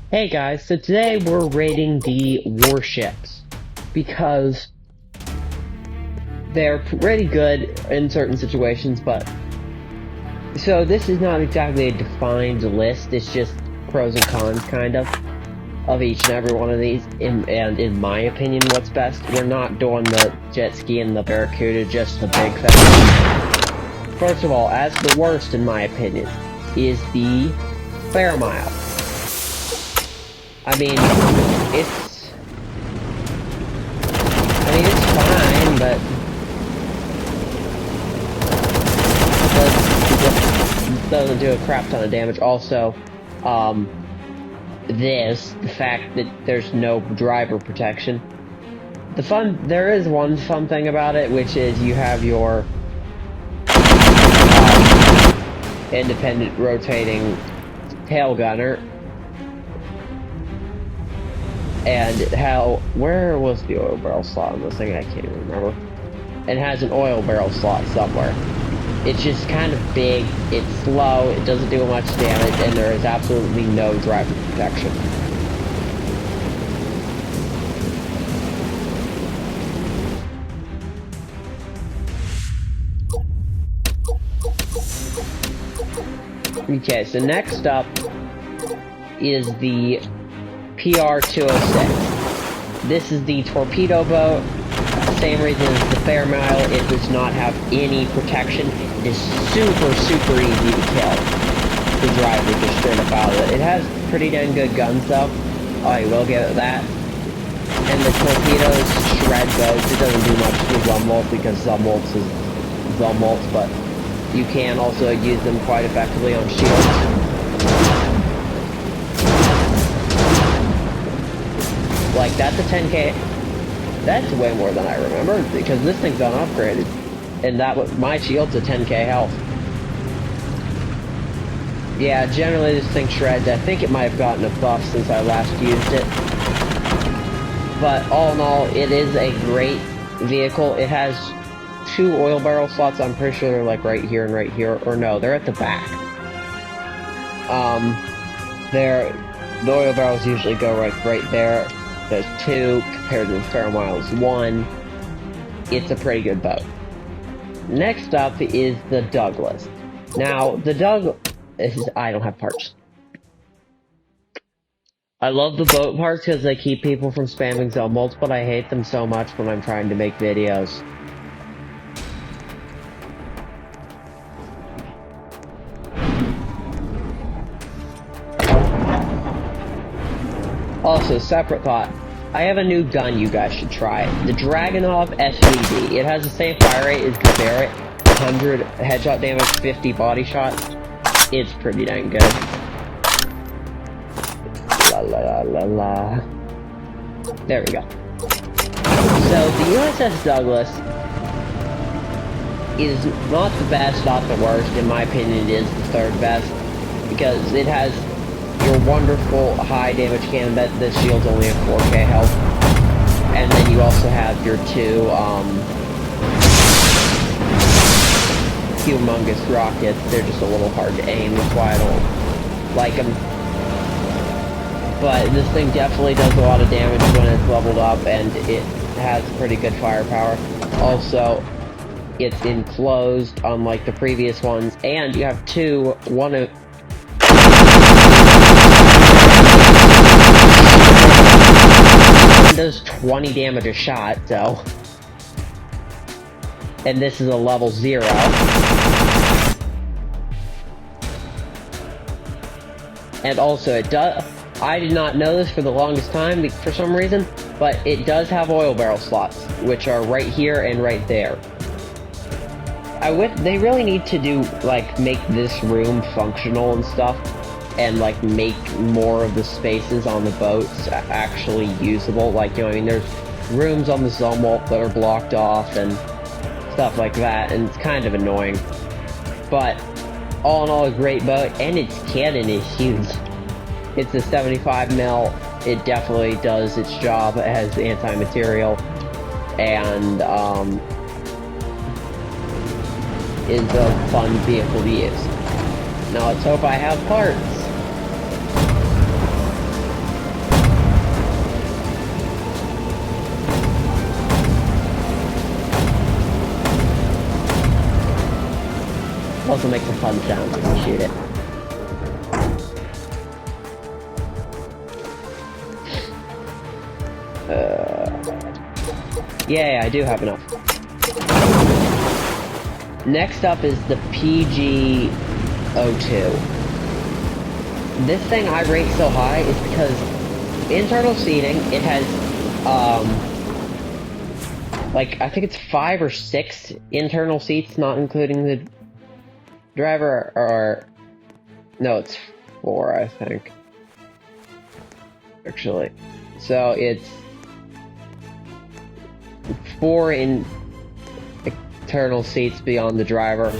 Hey guys, so today we're rating the warships because they're pretty good in certain situations, but so this is not exactly a defined list, it's just pros and cons kind of each and every one of these, and in my opinion what's best. We're not doing the jet ski and the Barracuda, just the big thing. First of all, as the worst in my opinion is the Fairmile. I mean, it's fine, but it doesn't do a crap ton of damage. Also, the fact that there's no driver protection. There is one fun thing about it, which is you have your independent rotating tail gunner. And where was the oil barrel slot on this thing? I can't even remember. It has an oil barrel slot somewhere. It's just kind of big, it's slow, it doesn't do much damage, and there is absolutely no driver protection. Okay, so next up is the PR-206. This is the torpedo boat. Same reason as the Fairmile, it does not have any protection. It is super easy to kill. The driver just straight up out of it. It has pretty dang good guns though. I will give it that. And the torpedoes shred boats. It doesn't do much to Zumwalt because Zumwalt's is Zumwalt's, but you can also use them quite effectively on shields. Like, that's a 10k. That's way more than I remember, because this thing's unupgraded. And my shield's a 10k health. Yeah, generally this thing shreds. I think it might have gotten a buff since I last used it. But all in all, it is a great vehicle. It has 2 oil barrel slots. I'm pretty sure they're like right here and right here. Or no, they're at the back. The oil barrels usually go right there. There's 2 compared to the Fairmile's 1. It's a pretty good boat. Next up is the Douglas. Now, the Douglas... I don't have parts. I love the boat parts because they keep people from spamming Zumwalts, but I hate them so much when I'm trying to make videos. Also, separate thought, I have a new gun you guys should try. The Dragunov SVD. It has the same fire rate as the Barrett, 100 headshot damage, 50 body shots. It's pretty dang good. La la la la. There we go. So, the USS Douglas is not the best, not the worst. In my opinion, it is the 3rd best, because it has your wonderful high damage cannon, but the shield's only a 4k health. And then you also have your 2 humongous rockets. They're just a little hard to aim, that's why I don't like them. But this thing definitely does a lot of damage when it's leveled up, and it has pretty good firepower. Also, it's enclosed unlike the previous ones, and you have does 20 damage a shot, so. And this is a level 0. And also, it does. I did not know this for the longest time for some reason, but it does have oil barrel slots, which are right here and right there. They really need to make this room functional and stuff, and make more of the spaces on the boats actually usable. There's rooms on the Zumwalt that are blocked off and stuff like that, and it's kind of annoying. But all in all, a great boat, and its cannon is huge. It's a 75mm. It definitely does its job as anti-material, and is a fun vehicle to use. Now let's hope I have parts. Also makes a fun sound when you shoot it. Yeah, I do have enough. Next up is the PG-02. This thing I rate so high is because internal seating, it has, like, I think it's 5 or 6 internal seats, not including the driver, or no, it's 4, I think. Actually. So, it's 4 internal seats beyond the driver,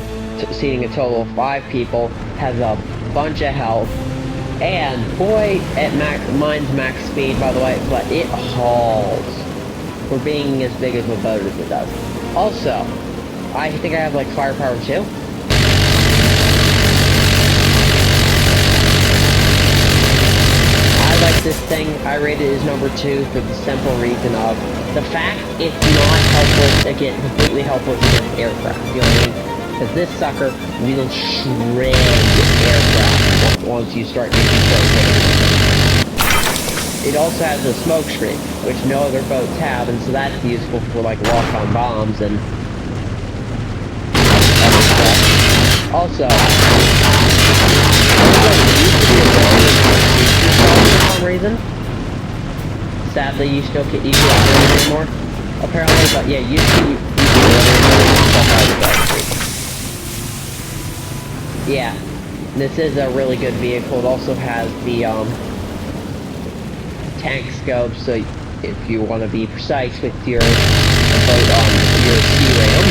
seating a total of 5 people, has a bunch of health, and boy, at mine's max speed, by the way, but it hauls for being as big of a boat as it does. Also, I think I have like firepower too. I like this thing. I rate it as number 2 for the simple reason of the fact it's not helpless, again, completely helpless against aircraft, you know what I mean? Because this sucker will shred aircraft once you start making sure. It also has a smoke screen, which no other boats have, and so that's useful for like lock-on bombs and other stuff. Also, for some reason. Sadly, you can't do it anymore, apparently, but yeah, you can yeah, this is a really good vehicle. It also has the tank scope, so if you want to be precise with your boat on your C-ram.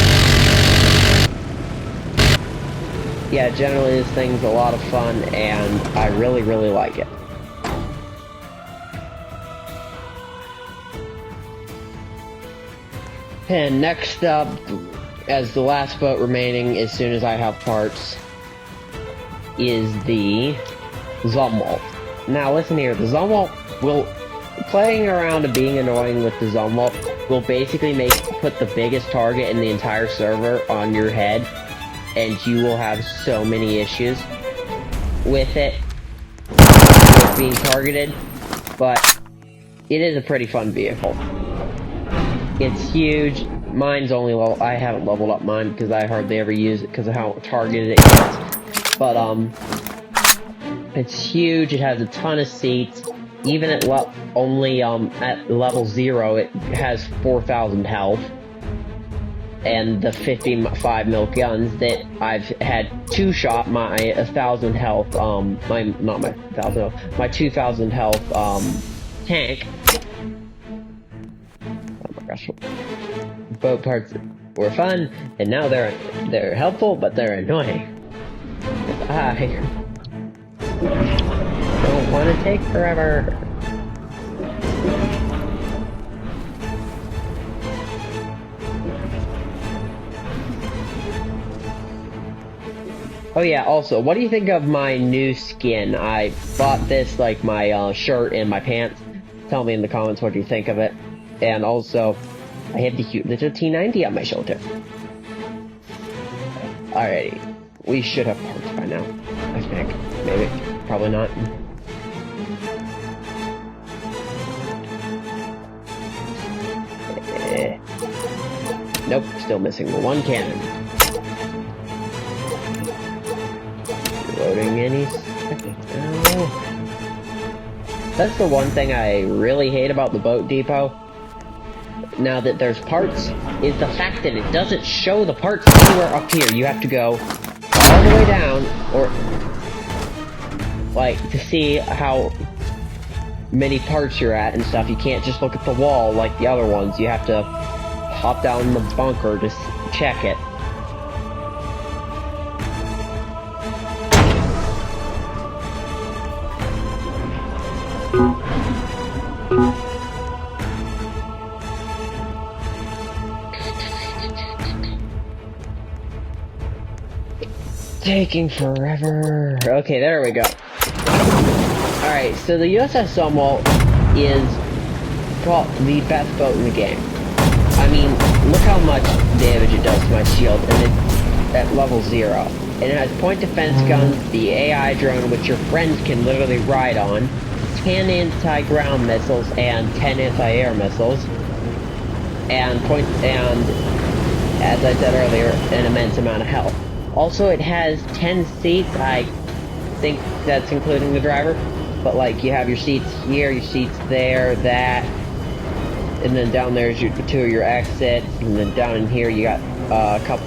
Yeah, generally this thing's a lot of fun, and I really, really like it. And next up, as the last boat remaining, as soon as I have parts, is the Zumwalt. Now listen here, the Zumwalt will, playing around and being annoying with the Zumwalt will basically put the biggest target in the entire server on your head, and you will have so many issues with it, with being targeted, but it is a pretty fun vehicle. It's huge. Mine's only level. I haven't leveled up mine because I hardly ever use it because of how targeted it gets. But it's huge. It has a ton of seats. Even at only at level 0, it has 4,000 health, and the 55 mil guns that I've had 2-shot my 1,000 health. My 2,000 health tank. Gosh. Boat parts were fun, and now they're helpful, but they're annoying. I don't want to take forever. Oh yeah, also, what do you think of my new skin? I bought this, like my shirt and my pants. Tell me in the comments what you think of it. And also, I have the cute little T90 on my shoulder. Alrighty. We should have parts by now, I think. Maybe. Probably not. Nope, still missing the one cannon. Loading any second. Oh. That's the one thing I really hate about the boat depot. Now that there's parts, is the fact that it doesn't show the parts anywhere up here. You have to go all the way down, or like to see how many parts you're at and stuff. You can't just look at the wall like the other ones. You have to hop down the bunker to check it. Taking forever. Okay, there we go. Alright, so the USS Zumwalt is the best boat in the game. I mean, look how much damage it does to my shield, and it's at level 0. and it has point defense guns, the AI drone, which your friends can literally ride on, 10 anti-ground missiles and 10 anti-air missiles, and as I said earlier, an immense amount of health. Also, it has 10 seats. I think that's including the driver, but like you have your seats here, your seats there, that, and then down there's your two of your exits, and then down in here you got a couple,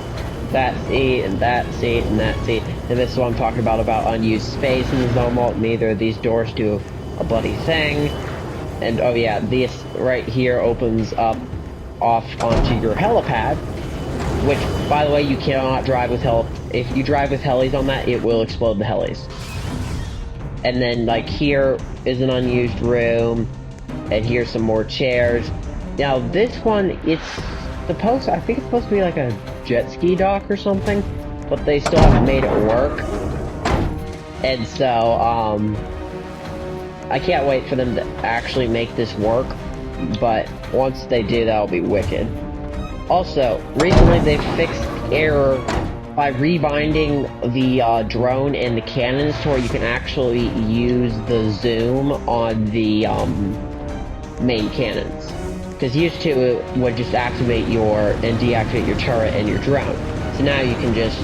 that seat and that seat and that seat. And this is what I'm talking about unused space in the Zumwalt. Neither of these doors do a bloody thing. And oh yeah, this right here opens up off onto your helipad, which, by the way, you cannot drive with if you drive with helis on that, it will explode the helis. And then, like, here is an unused room, and here's some more chairs. Now, this one, I think it's supposed to be like a jet ski dock or something, but they still haven't made it work. And so, I can't wait for them to actually make this work, but once they do, that'll be wicked. Also, recently they fixed error by rebinding the drone and the cannons to where you can actually use the zoom on the main cannons. Because used to, it would just activate and deactivate your turret and your drone. So now you can just...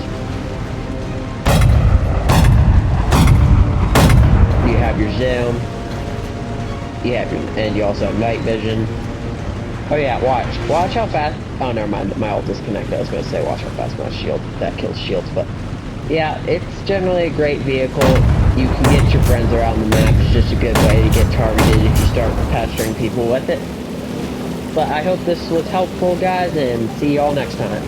You have your zoom. And you also have night vision. Oh yeah, watch how fast... Oh, never mind, my ult disconnected. I was gonna say watch how fast my shield, that kills shields, but... Yeah, it's generally a great vehicle. You can get your friends around the map. It's just a good way to get targeted if you start pestering people with it. But I hope this was helpful, guys, and see you all next time.